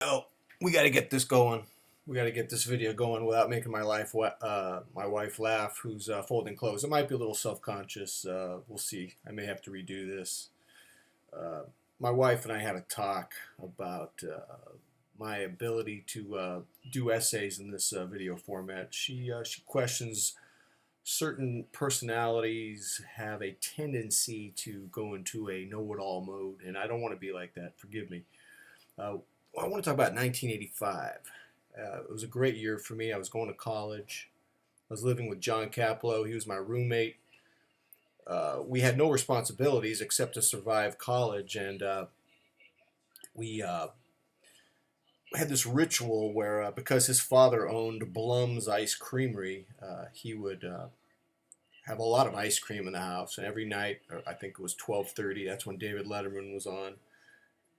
Oh, we got to get this going. We got to get this video going without making my wife laugh, who's folding clothes. It might be a little self-conscious. We'll see. I may have to redo this. Uh, my wife and I had a talk about my ability to do essays in this video format. She questions certain personalities have a tendency to go into a know-it-all mode, and I don't want to be like that. Forgive me. Uh, I want to talk about 1985. It was a great year for me. I was going to college. I was living with John Caplow. He was my roommate. We had no responsibilities except to survive college, and we had this ritual where, because his father owned Blum's Ice Creamery, he would have a lot of ice cream in the house. And every night, or I think it was 12:30, that's when David Letterman was on.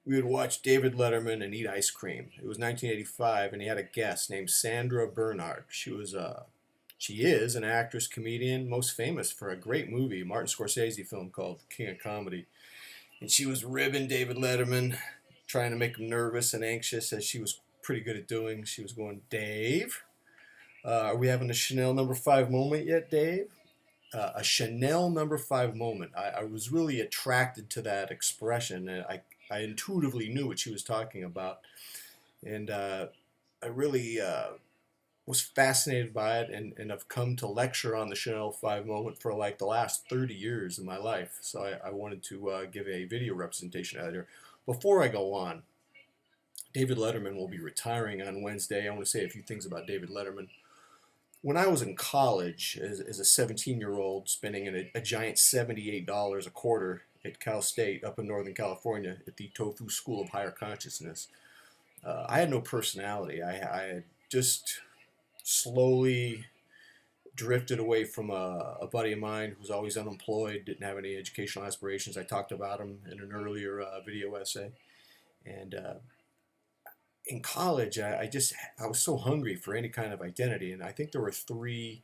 We would watch David Letterman and eat ice cream. It was 1985, and he had a guest named Sandra Bernhard. She is an actress, comedian, most famous for a great movie, Martin Scorsese film called King of Comedy. And she was ribbing David Letterman, trying to make him nervous and anxious, as she was pretty good at doing. She was going, "Dave, are we having a Chanel number 5 moment yet, Dave?" A Chanel number 5 moment. I was really attracted to that expression, and I intuitively knew what she was talking about. And I really was fascinated by it, and I've come to lecture on the Chanel 5 moment for like the last 30 years of my life. So I wanted to give a video representation out here. Before I go on, David Letterman will be retiring on Wednesday. I want to say a few things about David Letterman. When I was in college as a 17-year-old, spending a giant $78 a quarter at Cal State up in Northern California at the Tofu School of Higher Consciousness, I had no personality. I had just slowly drifted away from a buddy of mine who was always unemployed, didn't have any educational aspirations. I talked about him in an earlier video essay. And in college, I was so hungry for any kind of identity, and I think there were three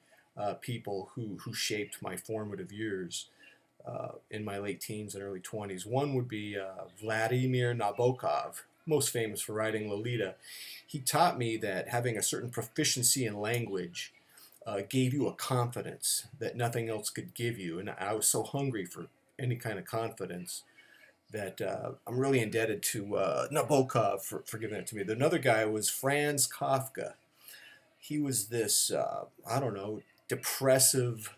people who shaped my formative years in my late teens and early 20s. One would be Vladimir Nabokov, most famous for writing Lolita. He taught me that having a certain proficiency in language gave you a confidence that nothing else could give you, and I was so hungry for any kind of confidence that I'm really indebted to Nabokov for giving it to me. Another guy was Franz Kafka. He was this, I don't know, depressive,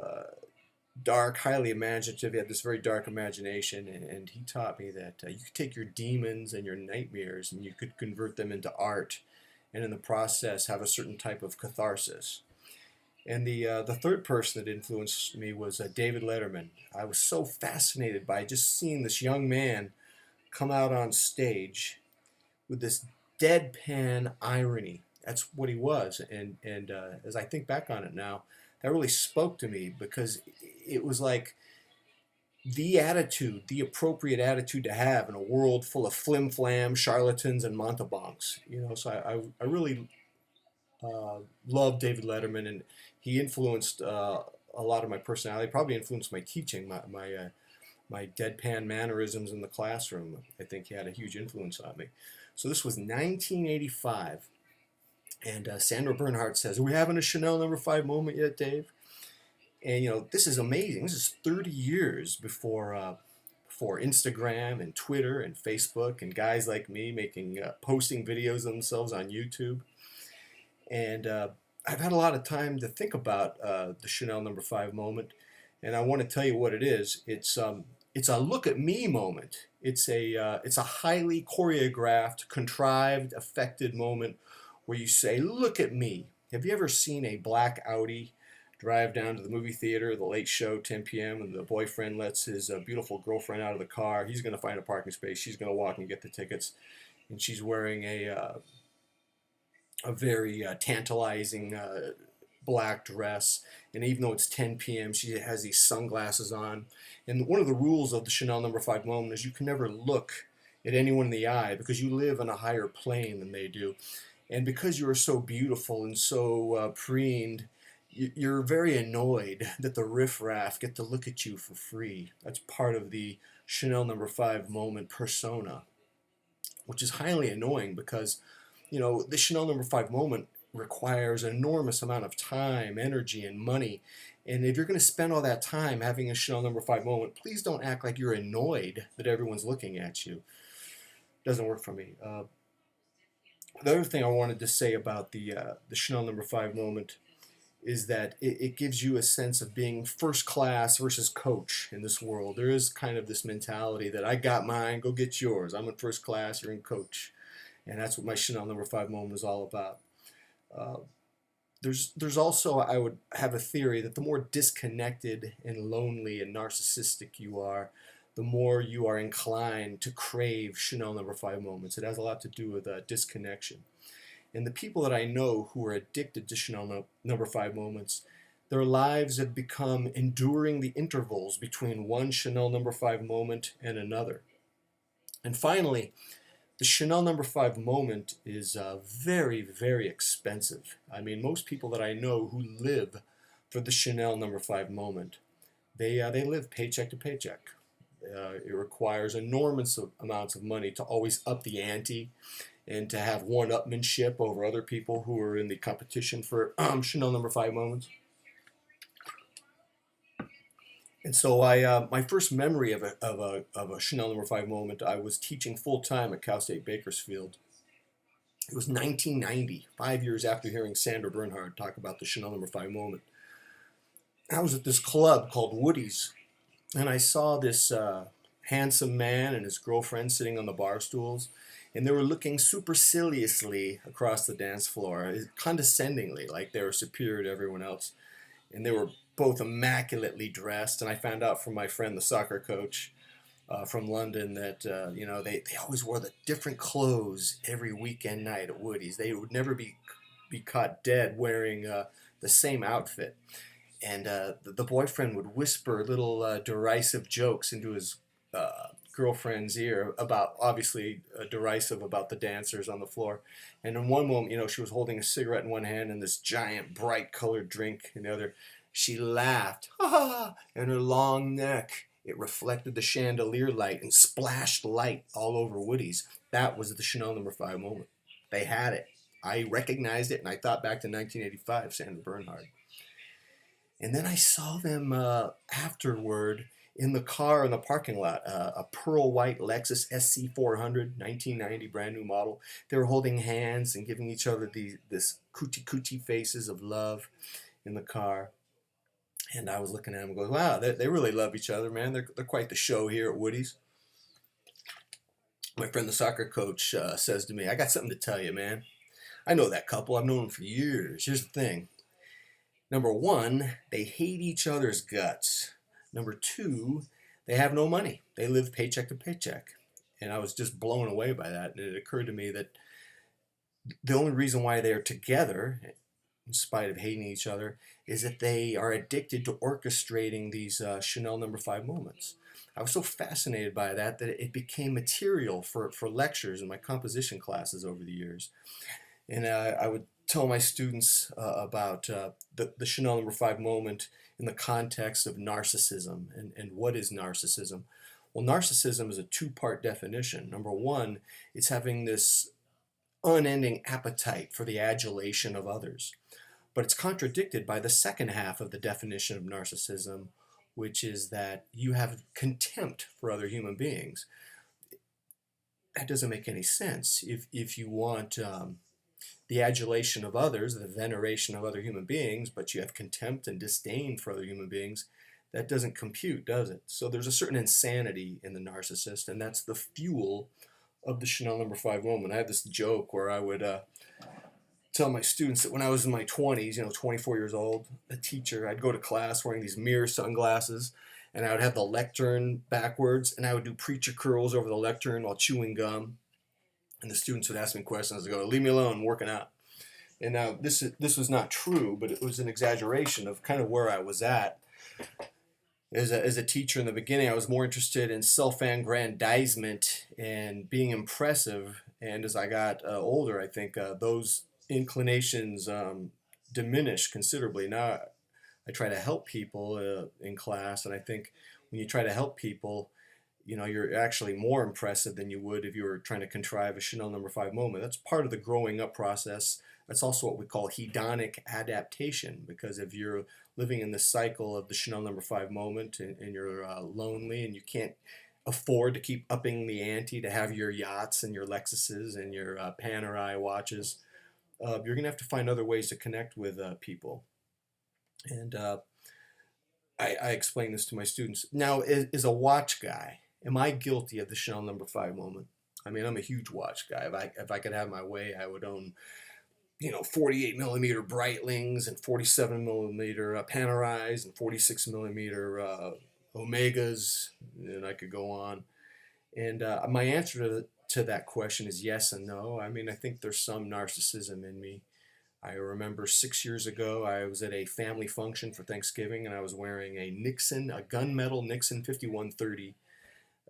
uh, dark, highly imaginative. He had this very dark imagination, and he taught me that you could take your demons and your nightmares and you could convert them into art, and in the process have a certain type of catharsis. And the third person that influenced me was David Letterman. I was so fascinated by just seeing this young man come out on stage with this deadpan irony. That's what he was. And as I think back on it now, that really spoke to me because it was like the attitude, the appropriate attitude to have in a world full of flim flam, charlatans, and mountebanks. So I really loved David Letterman, and he influenced a lot of my personality. Probably influenced my teaching, my deadpan mannerisms in the classroom. I think he had a huge influence on me. So this was 1985, and Sandra Bernhardt says, "Are we having a Chanel number 5 moment yet, Dave?" And this is amazing. This is 30 years before Instagram and Twitter and Facebook and guys like me making posting videos of themselves on YouTube. And I've had a lot of time to think about the Chanel number 5 moment, and I want to tell you what it is. It's a look at me moment. It's a highly choreographed, contrived, affected moment where you say, "Look at me." Have you ever seen a black Audi drive down to the movie theater, the late show, 10 p.m., and the boyfriend lets his beautiful girlfriend out of the car? He's going to find a parking space. She's going to walk and get the tickets, and she's wearing a very tantalizing black dress. And even though it's 10 p.m., she has these sunglasses on. And one of the rules of the Chanel number 5 moment is you can never look at anyone in the eye because you live on a higher plane than they do. And because you are so beautiful and so preened, you're very annoyed that the riffraff get to look at you for free. That's part of the Chanel number 5 moment persona. which is highly annoying because, the Chanel number 5 moment requires an enormous amount of time, energy, and money. And if you're going to spend all that time having a Chanel number 5 moment, please don't act like you're annoyed that everyone's looking at you. Doesn't work for me. The other thing I wanted to say about the Chanel number 5 moment is that it gives you a sense of being first class versus coach in this world. There is kind of this mentality that I got mine, go get yours. I'm in first class, you're in coach. And that's what my Chanel number 5 moment is all about. Uh, there's also, I would have a theory that the more disconnected and lonely and narcissistic you are, the more you are inclined to crave Chanel number 5 moments. It has a lot to do with disconnection. And the people that I know who are addicted to Chanel number 5 moments, their lives have become enduring the intervals between one Chanel number 5 moment and another. And finally, the Chanel number 5 moment is very, very expensive. I mean, most people that I know who live for the Chanel number 5 moment, they live paycheck to paycheck. It requires enormous amounts of money to always up the ante and to have one-upmanship over other people who are in the competition for Chanel number 5 moments. And so my first memory of a Chanel number 5 moment, I was teaching full-time at Cal State Bakersfield. It was 1990, 5 years after hearing Sandra Bernhard talk about the Chanel number 5 moment. I was at this club called Woody's, and I saw this handsome man and his girlfriend sitting on the bar stools, and they were looking superciliously across the dance floor, condescendingly, like they were superior to everyone else. And they were both immaculately dressed, and I found out from my friend, the soccer coach from London, that they always wore the different clothes every weekend night at Woody's. They would never be caught dead wearing the same outfit. And the boyfriend would whisper little derisive jokes into his girlfriend's ear about, obviously, derisive about the dancers on the floor. And in one moment, she was holding a cigarette in one hand and this giant bright colored drink in the other. She laughed, ha ha ha, and her long neck, it reflected the chandelier light and splashed light all over Woody's. That was the Chanel number 5 moment. They had it. I recognized it, and I thought back to 1985, Sandra Bernhard. And then I saw them afterward in the car in the parking lot, a pearl white Lexus SC400, 1990, brand new model. They were holding hands and giving each other this coochie faces of love in the car. And I was looking at them and going, wow, they really love each other, man. They're quite the show here at Woody's. My friend, the soccer coach, says to me, I got something to tell you, man. I know that couple. I've known them for years. Here's the thing. Number one, they hate each other's guts. Number two, they have no money. They live paycheck to paycheck. And I was just blown away by that. And it occurred to me that the only reason why they're together, in spite of hating each other, is that they are addicted to orchestrating these Chanel number 5 moments. I was so fascinated by that it became material for lectures in my composition classes over the years. And I would tell my students about the Chanel number 5 moment in the context of narcissism and what is narcissism. Well, narcissism is a two-part definition. Number one, it's having this unending appetite for the adulation of others. But it's contradicted by the second half of the definition of narcissism, which is that you have contempt for other human beings. That doesn't make any sense. If you want the adulation of others, the veneration of other human beings, but you have contempt and disdain for other human beings, that doesn't compute, does it? So there's a certain insanity in the narcissist, and that's the fuel of the Chanel number 5 moment. I had this joke where I would tell my students that when I was in my 20s, 24 years old, a teacher, I'd go to class wearing these mirror sunglasses, and I would have the lectern backwards, and I would do preacher curls over the lectern while chewing gum. And the students would ask me questions. I'd go, leave me alone, I'm working out. And now this was not true, but it was an exaggeration of kind of where I was at. As a teacher in the beginning, I was more interested in self-aggrandizement and being impressive. And as I got older, I think those inclinations diminished considerably. Now I try to help people in class, and I think when you try to help people, you know, you're actually more impressive than you would if you were trying to contrive a Chanel number 5 moment. That's part of the growing up process. That's also what we call hedonic adaptation, because if you're living in the cycle of the Chanel number 5 moment, and you're lonely and you can't afford to keep upping the ante to have your yachts and your Lexuses and your Panerai watches, you're going to have to find other ways to connect with people. And I explain this to my students. Now, as a watch guy, am I guilty of the Chanel number 5 moment? I mean, I'm a huge watch guy. If I could have my way, I would own, 48 millimeter Breitlings and 47 millimeter Panerais and 46 millimeter Omegas, and I could go on. And my answer to that question is yes and no. I mean, I think there's some narcissism in me. I remember 6 years ago, I was at a family function for Thanksgiving, and I was wearing a gunmetal Nixon 5130,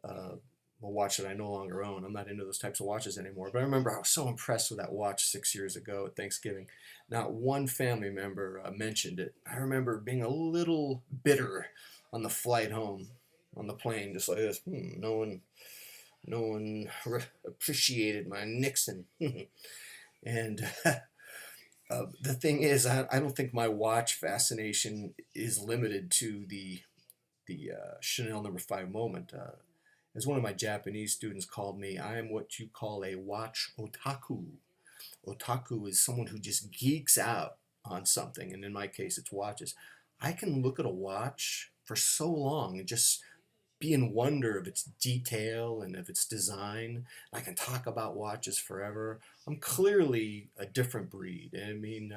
a watch that I no longer own. I'm not into those types of watches anymore. But I remember I was so impressed with that watch 6 years ago at Thanksgiving. Not one family member mentioned it. I remember being a little bitter on the flight home on the plane, just like this. No one appreciated my Nixon. And the thing is, I don't think my watch fascination is limited to the Chanel number 5 moment. As one of my Japanese students called me, I am what you call a watch otaku. Otaku is someone who just geeks out on something, and in my case, it's watches. I can look at a watch for so long and just be in wonder of its detail and of its design. I can talk about watches forever. I'm clearly a different breed. I mean,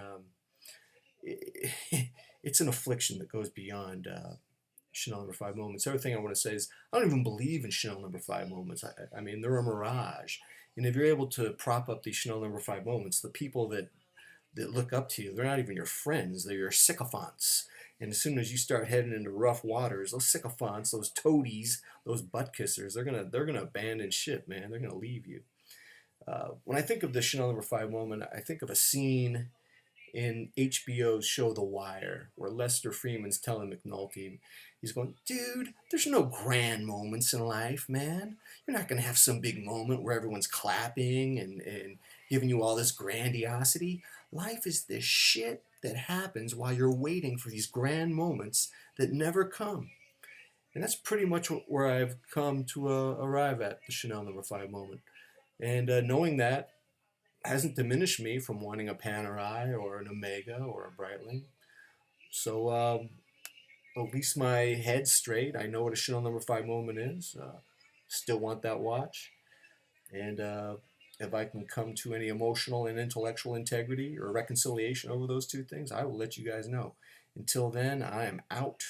it's an affliction that goes beyond Chanel number 5 moments. The other thing I want to say is I don't even believe in Chanel number 5 moments. I mean, they're a mirage. And if you're able to prop up these Chanel number 5 moments, the people that look up to you, they're not even your friends, they're your sycophants. And as soon as you start heading into rough waters, those sycophants, those toadies, those butt kissers, they're gonna abandon ship, man. They're gonna leave you. When I think of the Chanel number 5 moment, I think of a scene in HBO's show The Wire, where Lester Freeman's telling McNulty, he's going, dude, there's no grand moments in life, man. You're not going to have some big moment where everyone's clapping and giving you all this grandiosity. Life is the shit that happens while you're waiting for these grand moments that never come. And that's pretty much where I've come to arrive at the Chanel number 5 moment. And knowing that hasn't diminished me from wanting a Panerai or an Omega or a Breitling. So at least my head's straight. I know what a Chanel number 5 moment is. Still want that watch. And if I can come to any emotional and intellectual integrity or reconciliation over those two things, I will let you guys know. Until then, I am out.